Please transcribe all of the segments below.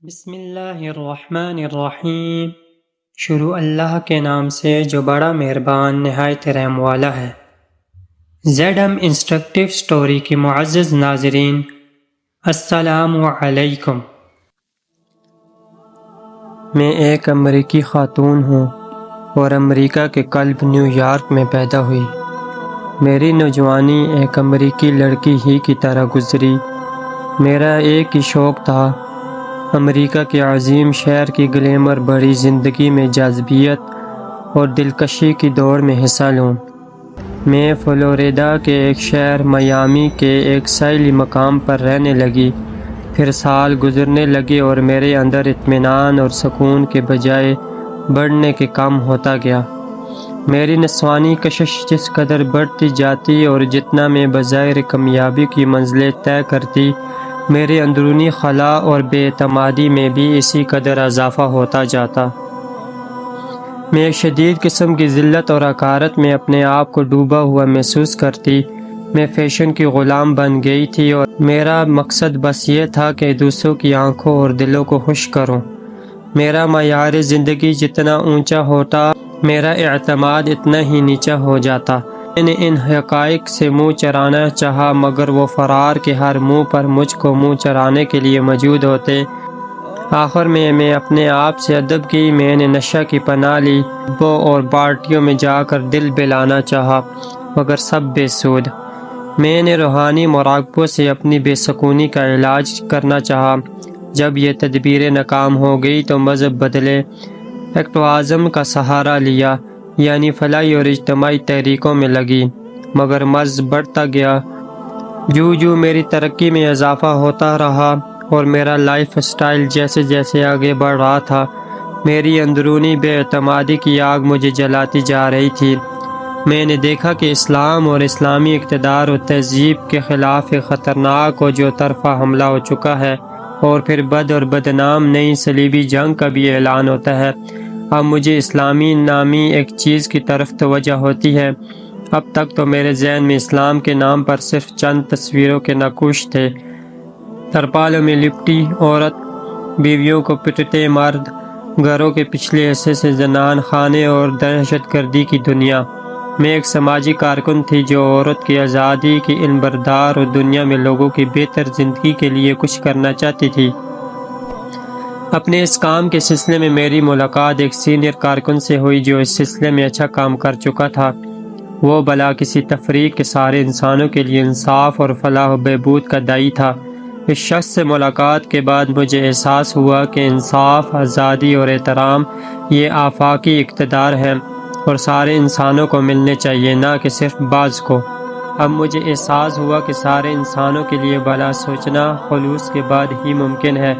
بسم اللہ الرحمن الرحیم۔ شروع اللہ کے نام سے جو بڑا مہربان نہایت رحم والا ہے۔ زیڈ ایم انسٹرکٹیو سٹوری کے معزز ناظرین، السلام علیکم۔ میں ایک امریکی خاتون ہوں اور امریکہ کے قلب نیو یارک میں پیدا ہوئی۔ میری نوجوانی ایک امریکی لڑکی ہی کی طرح گزری۔ میرا ایک ہی شوق تھا، امریکہ کے عظیم شہر کی گلیمر بڑی زندگی میں جاذبیت اور دلکشی کی دوڑ میں حصہ لوں۔ میں فلوریڈا کے ایک شہر میامی کے ایک ساحلی مقام پر رہنے لگی۔ پھر سال گزرنے لگے اور میرے اندر اطمینان اور سکون کے بجائے بڑھنے کے کم ہوتا گیا۔ میری نسوانی کشش جس قدر بڑھتی جاتی اور جتنا میں بظاہر کامیابی کی منزلیں طے کرتی، میرے اندرونی خلا اور بے اعتمادی میں بھی اسی قدر اضافہ ہوتا جاتا۔ میں ایک شدید قسم کی ذلت اور حقارت میں اپنے آپ کو ڈوبا ہوا محسوس کرتی۔ میں فیشن کی غلام بن گئی تھی اور میرا مقصد بس یہ تھا کہ دوسروں کی آنکھوں اور دلوں کو خوش کروں۔ میرا معیار زندگی جتنا اونچا ہوتا، میرا اعتماد اتنا ہی نیچا ہو جاتا۔ میں نے ان حقائق سے منہ چرانا چاہا، مگر وہ فرار کے ہر منہ پر مجھ کو منہ چرانے کے لیے موجود ہوتے۔ آخر میں اپنے آپ سے ادب کی۔ میں نے نشہ کی پناہ لی، کلبوں اور پارٹیوں میں جا کر دل بہلانا چاہا، مگر سب بے سود۔ میں نے روحانی مراقبوں سے اپنی بے سکونی کا علاج کرنا چاہا۔ جب یہ تدبیریں ناکام ہو گئی تو مذہب بدلے، ایکٹیوازم کا سہارا لیا، یعنی فلاحی اور اجتماعی تحریکوں میں لگی، مگر مرض بڑھتا گیا۔ جو میری ترقی میں اضافہ ہوتا رہا اور میرا لائف سٹائل جیسے جیسے آگے بڑھ رہا تھا، میری اندرونی بے اعتمادی کی آگ مجھے جلاتی جا رہی تھی۔ میں نے دیکھا کہ اسلام اور اسلامی اقتدار و تہذیب کے خلاف ایک خطرناک اور جو طرفہ حملہ ہو چکا ہے، اور پھر بد اور بدنام نئی صلیبی جنگ کا بھی اعلان ہوتا ہے۔ اب مجھے اسلامی نامی ایک چیز کی طرف توجہ ہوتی ہے۔ اب تک تو میرے ذہن میں اسلام کے نام پر صرف چند تصویروں کے نقوش تھے، ترپالوں میں لپٹی عورت، بیویوں کو پٹتے مرد، گھروں کے پچھلے حصے سے زنان خانے اور دہشت گردی کی دنیا۔ میں ایک سماجی کارکن تھی جو عورت کی آزادی کی علم بردار اور دنیا میں لوگوں کی بہتر زندگی کے لیے کچھ کرنا چاہتی تھی۔ اپنے اس کام کے سلسلے میں میری ملاقات ایک سینئر کارکن سے ہوئی جو اس سلسلے میں اچھا کام کر چکا تھا۔ وہ بلا کسی تفریق کے سارے انسانوں کے لیے انصاف اور فلاح و بہبود کا داعی تھا۔ اس شخص سے ملاقات کے بعد مجھے احساس ہوا کہ انصاف، آزادی اور احترام یہ آفاقی اقتدار ہیں اور سارے انسانوں کو ملنے چاہیے، نہ کہ صرف بعض کو۔ اب مجھے احساس ہوا کہ سارے انسانوں کے لیے بھلا سوچنا خلوص کے بعد ہی ممکن ہے۔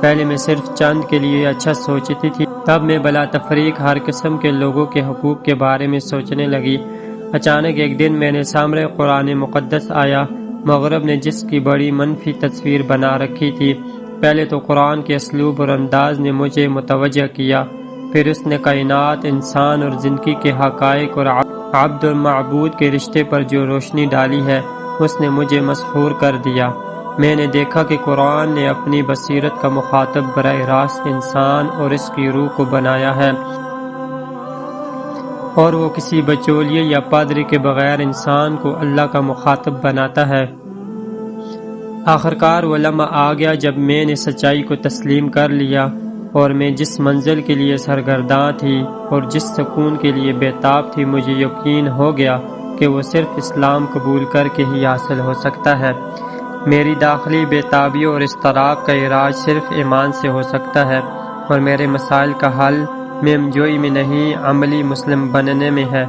پہلے میں صرف چند کے لیے اچھا سوچتی تھی، تب میں بلا تفریق ہر قسم کے لوگوں کے حقوق کے بارے میں سوچنے لگی۔ اچانک ایک دن میرے سامنے قرآن مقدس آیا۔ مغرب نے جس کی بڑی منفی تصویر بنا رکھی تھی، پہلے تو قرآن کے اسلوب اور انداز نے مجھے متوجہ کیا، پھر اس نے کائنات، انسان اور زندگی کے حقائق اور عبد اور معبود کے رشتے پر جو روشنی ڈالی ہے، اس نے مجھے مسحور کر دیا۔ میں نے دیکھا کہ قرآن نے اپنی بصیرت کا مخاطب براہ راست انسان اور اس کی روح کو بنایا ہے، اور وہ کسی بچولیے یا پادری کے بغیر انسان کو اللہ کا مخاطب بناتا ہے۔ آخرکار وہ لمحہ آ گیا جب میں نے سچائی کو تسلیم کر لیا، اور میں جس منزل کے لیے سرگرداں تھی اور جس سکون کے لیے بےتاب تھی، مجھے یقین ہو گیا کہ وہ صرف اسلام قبول کر کے ہی حاصل ہو سکتا ہے۔ میری داخلی بےتابی اور اضطراب کا علاج صرف ایمان سے ہو سکتا ہے، اور میرے مسائل کا حل مہمجوئی میں نہیں، عملی مسلم بننے میں ہے۔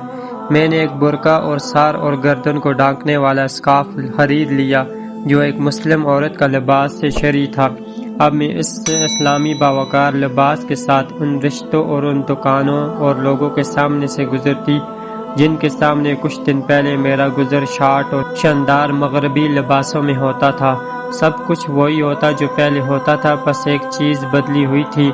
میں نے ایک برقع اور سر اور گردن کو ڈھانکنے والا اسکارف خرید لیا جو ایک مسلم عورت کا لباس سے شرعی تھا۔ اب میں اس اسلامی باوقار لباس کے ساتھ ان رشتوں اور ان دکانوں اور لوگوں کے سامنے سے گزرتی جن کے سامنے کچھ دن پہلے میرا گزر شارٹ اور شاندار مغربی لباسوں میں ہوتا تھا۔ سب کچھ وہی ہوتا جو پہلے ہوتا تھا، بس ایک چیز بدلی ہوئی تھی،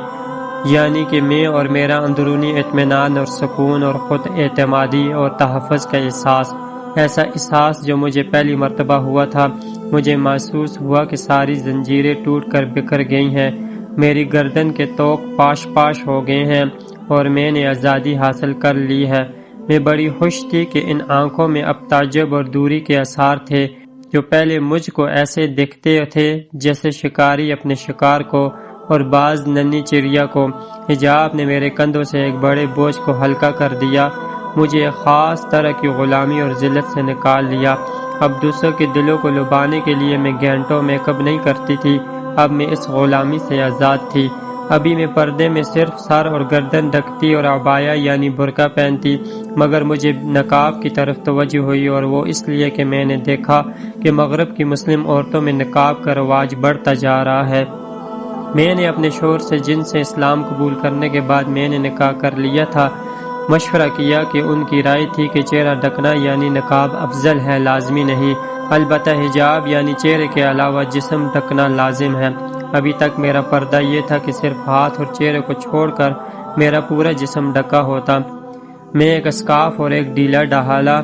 یعنی کہ میں اور میرا اندرونی اطمینان اور سکون اور خود اعتمادی اور تحفظ کا احساس، ایسا احساس جو مجھے پہلی مرتبہ ہوا تھا۔ مجھے محسوس ہوا کہ ساری زنجیریں ٹوٹ کر بکھر گئی ہیں، میری گردن کے توق پاش پاش ہو گئے ہیں اور میں نے آزادی حاصل کر لی ہے۔ میں بڑی خوش تھی کہ ان آنکھوں میں اب تعجب اور دوری کے آثار تھے جو پہلے مجھ کو ایسے دکھتے تھے جیسے شکاری اپنے شکار کو اور بعض ننھی چڑیا کو۔ حجاب نے میرے کندھوں سے ایک بڑے بوجھ کو ہلکا کر دیا، مجھے ایک خاص طرح کی غلامی اور ذلت سے نکال لیا۔ اب دوسروں کے دلوں کو لبانے کے لیے میں گھنٹوں میک اپ نہیں کرتی تھی، اب میں اس غلامی سے آزاد تھی۔ ابھی میں پردے میں صرف سر اور گردن ڈھکتی اور عبایا یعنی برقع پہنتی، مگر مجھے نقاب کی طرف توجہ ہوئی، اور وہ اس لیے کہ میں نے دیکھا کہ مغرب کی مسلم عورتوں میں نقاب کا رواج بڑھتا جا رہا ہے۔ میں نے اپنے شوہر سے، جن سے اسلام قبول کرنے کے بعد میں نے نکاح کر لیا تھا، مشورہ کیا کہ ان کی رائے تھی کہ چہرہ ڈھکنا یعنی نقاب افضل ہے، لازمی نہیں۔ البتہ حجاب یعنی چہرے کے علاوہ جسم ڈھکنا لازم ہے۔ ابھی تک میرا پردہ یہ تھا کہ صرف ہاتھ اور چہرے کو چھوڑ کر میرا پورا جسم ڈھکا ہوتا۔ میں ایک اسکارف اور ایک ڈھیلا ڈھالا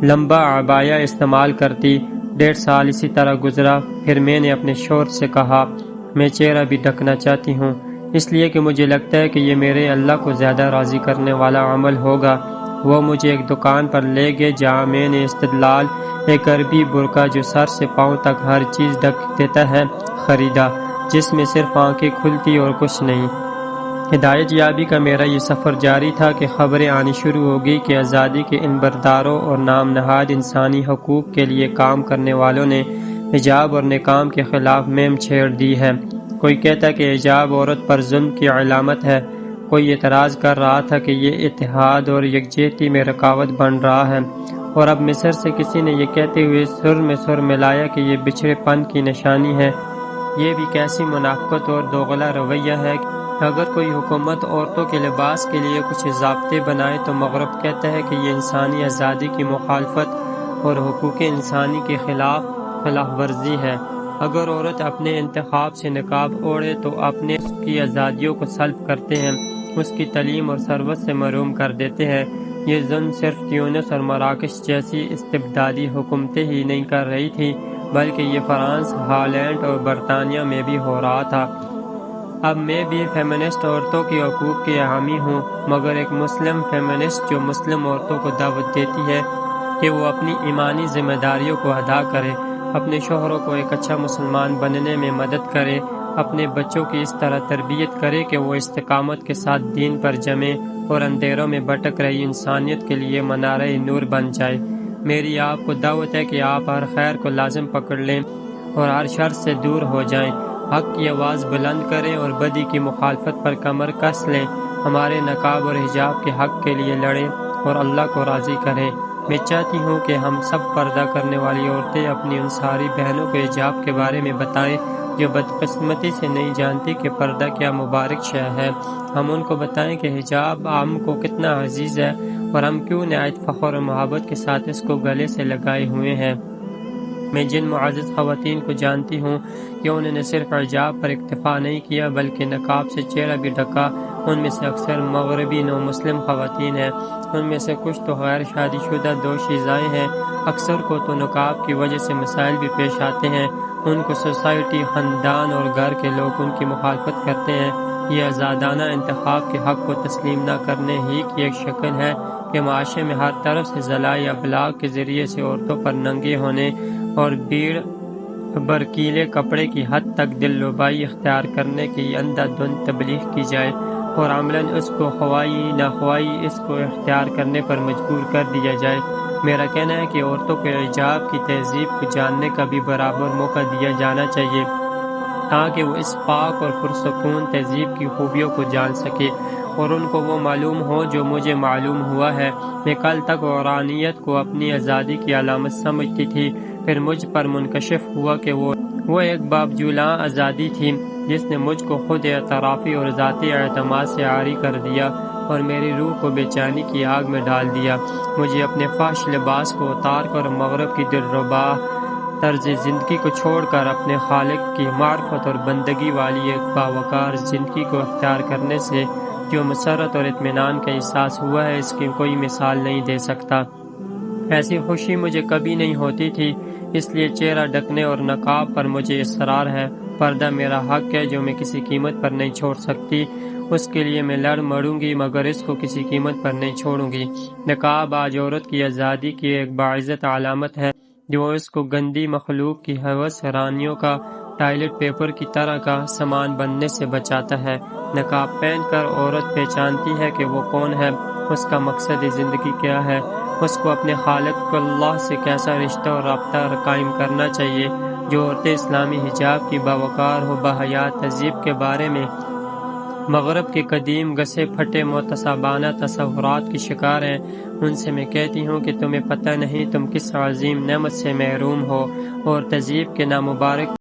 لمبا عبایا استعمال کرتی۔ 1.5 سال اسی طرح گزرا، پھر میں نے اپنے شوہر سے کہا میں چہرہ بھی ڈھکنا چاہتی ہوں، اس لیے کہ مجھے لگتا ہے کہ یہ میرے اللہ کو زیادہ راضی کرنے والا عمل ہوگا۔ وہ مجھے ایک دکان پر لے گئے جہاں میں نے استدلال ایک عربی برقع جو سر سے پاؤں تک ہر چیز ڈھک دیتا ہے خریدا، جس میں صرف آنکھیں کھلتی اور کچھ نہیں۔ ہدایت یابی کا میرا یہ سفر جاری تھا کہ خبریں آنی شروع ہو گئی کہ آزادی کے ان برداروں اور نام نہاد انسانی حقوق کے لیے کام کرنے والوں نے حجاب اور نقاب کے خلاف مہم چھیڑ دی ہے۔ کوئی کہتا کہ حجاب عورت پر ظلم کی علامت ہے، کوئی اعتراض کر رہا تھا کہ یہ اتحاد اور یکجہتی میں رکاوٹ بن رہا ہے، اور اب مصر سے کسی نے یہ کہتے ہوئے سر میں سر ملایا کہ یہ بچھڑے پن کی نشانی ہے۔ یہ بھی کیسی منافقت اور دوغلا رویہ ہے کہ اگر کوئی حکومت عورتوں کے لباس کے لیے کچھ ضابطے بنائے تو مغرب کہتا ہے کہ یہ انسانی آزادی کی مخالفت اور حقوق انسانی کے خلاف ورزی ہے۔ اگر عورت اپنے انتخاب سے نقاب اوڑھے تو اپنے اس کی آزادیوں کو سلب کرتے ہیں، اس کی تعلیم اور ثروت سے محروم کر دیتے ہیں۔ یہ ظلم صرف تیونس اور مراکش جیسی استبدادی حکومتیں ہی نہیں کر رہی تھی، بلکہ یہ فرانس، ہالینڈ اور برطانیہ میں بھی ہو رہا تھا۔ اب میں بھی فیمنسٹ عورتوں کے حقوق کے حامی ہوں، مگر ایک مسلم فیمنسٹ جو مسلم عورتوں کو دعوت دیتی ہے کہ وہ اپنی ایمانی ذمہ داریوں کو ادا کرے، اپنے شوہروں کو ایک اچھا مسلمان بننے میں مدد کرے، اپنے بچوں کی اس طرح تربیت کرے کہ وہ استقامت کے ساتھ دین پر جمیں اور اندھیروں میں بھٹک رہی انسانیت کے لیے منارہ نور بن جائے۔ میری آپ کو دعوت ہے کہ آپ ہر خیر کو لازم پکڑ لیں اور ہر شر سے دور ہو جائیں، حق کی آواز بلند کریں اور بدی کی مخالفت پر کمر کس لیں، ہمارے نقاب اور حجاب کے حق کے لیے لڑیں اور اللہ کو راضی کریں۔ میں چاہتی ہوں کہ ہم سب پردہ کرنے والی عورتیں اپنی ان ساری بہنوں کو حجاب کے بارے میں بتائیں جو بدقسمتی سے نہیں جانتی کہ پردہ کیا مبارک شے ہے۔ ہم ان کو بتائیں کہ حجاب ہم کو کتنا عزیز ہے اور ہم کیوں نہایت فخر اور محبت کے ساتھ اس کو گلے سے لگائے ہوئے ہیں۔ میں جن معزز خواتین کو جانتی ہوں کہ انہوں نے صرف حجاب پر اکتفا نہیں کیا بلکہ نقاب سے چہرہ بھی ڈھکا، ان میں سے اکثر مغربی نو مسلم خواتین ہیں، ان میں سے کچھ تو غیر شادی شدہ دوشیزائیں ہیں۔ اکثر کو تو نقاب کی وجہ سے مسائل بھی پیش آتے ہیں، ان کو سوسائٹی، خاندان اور گھر کے لوگ ان کی مخالفت کرتے ہیں۔ یہ آزادانہ انتخاب کے حق کو تسلیم نہ کرنے ہی کی ایک شکل ہے کہ معاشرے میں ہر طرف سے ذرائع ابلاغ کے ذریعے سے عورتوں پر ننگے ہونے اور بھیڑ برکیلے کپڑے کی حد تک دل ربائی اختیار کرنے کی اندھا دھند تبلیغ کی جائے اور عملاً اس کو خواہی ناخواہی اس کو اختیار کرنے پر مجبور کر دیا جائے۔ میرا کہنا ہے کہ عورتوں کے حجاب کی تہذیب کو جاننے کا بھی برابر موقع دیا جانا چاہیے تاکہ وہ اس پاک اور پرسکون تہذیب کی خوبیوں کو جان سکے اور ان کو وہ معلوم ہو جو مجھے معلوم ہوا ہے۔ میں کل تک عورانیت کو اپنی آزادی کی علامت سمجھتی تھی، پھر مجھ پر منکشف ہوا کہ وہ ایک بابجولاں آزادی تھی جس نے مجھ کو خود اعترافی اور ذاتی اعتماد سے عاری کر دیا اور میری روح کو بے چینی کی آگ میں ڈال دیا۔ مجھے اپنے فحش لباس کو اتار کر مغرب کی دلربا طرز زندگی کو چھوڑ کر اپنے خالق کی معرفت اور بندگی والی ایک باوقار زندگی کو اختیار کرنے سے جو مسرت اور اطمینان کا احساس ہوا ہے اس کی کوئی مثال نہیں دے سکتا۔ ایسی خوشی مجھے کبھی نہیں ہوتی تھی، اس لیے چہرہ ڈھکنے اور نقاب پر مجھے اصرار ہے پردہ میرا حق ہے جو میں کسی قیمت پر نہیں چھوڑ سکتی، اس کے لیے میں لڑ مروں گی مگر اس کو کسی قیمت پر نہیں چھوڑوں گی۔ نقاب آج عورت کی آزادی کی ایک باعزت علامت ہے جو اس کو گندی مخلوق کی ہوس رانیوں کا ٹوائلٹ پیپر کی طرح کا سامان بننے سے بچاتا ہے۔ نقاب پہن کر عورت پہچانتی ہے کہ وہ کون ہے، اس کا مقصد زندگی کیا ہے، اس کو اپنے خالق اللہ سے کیسا رشتہ اور رابطہ قائم کرنا چاہیے۔ جو عورتیں اسلامی حجاب کی باوقار و باحیا تہذیب کے بارے میں مغرب کے قدیم گھسے پھٹے متصابانہ تصورات کی شکار ہیں، ان سے میں کہتی ہوں کہ تمہیں پتہ نہیں تم کس عظیم نعمت سے محروم ہو، اور تہذیب کے نامبارک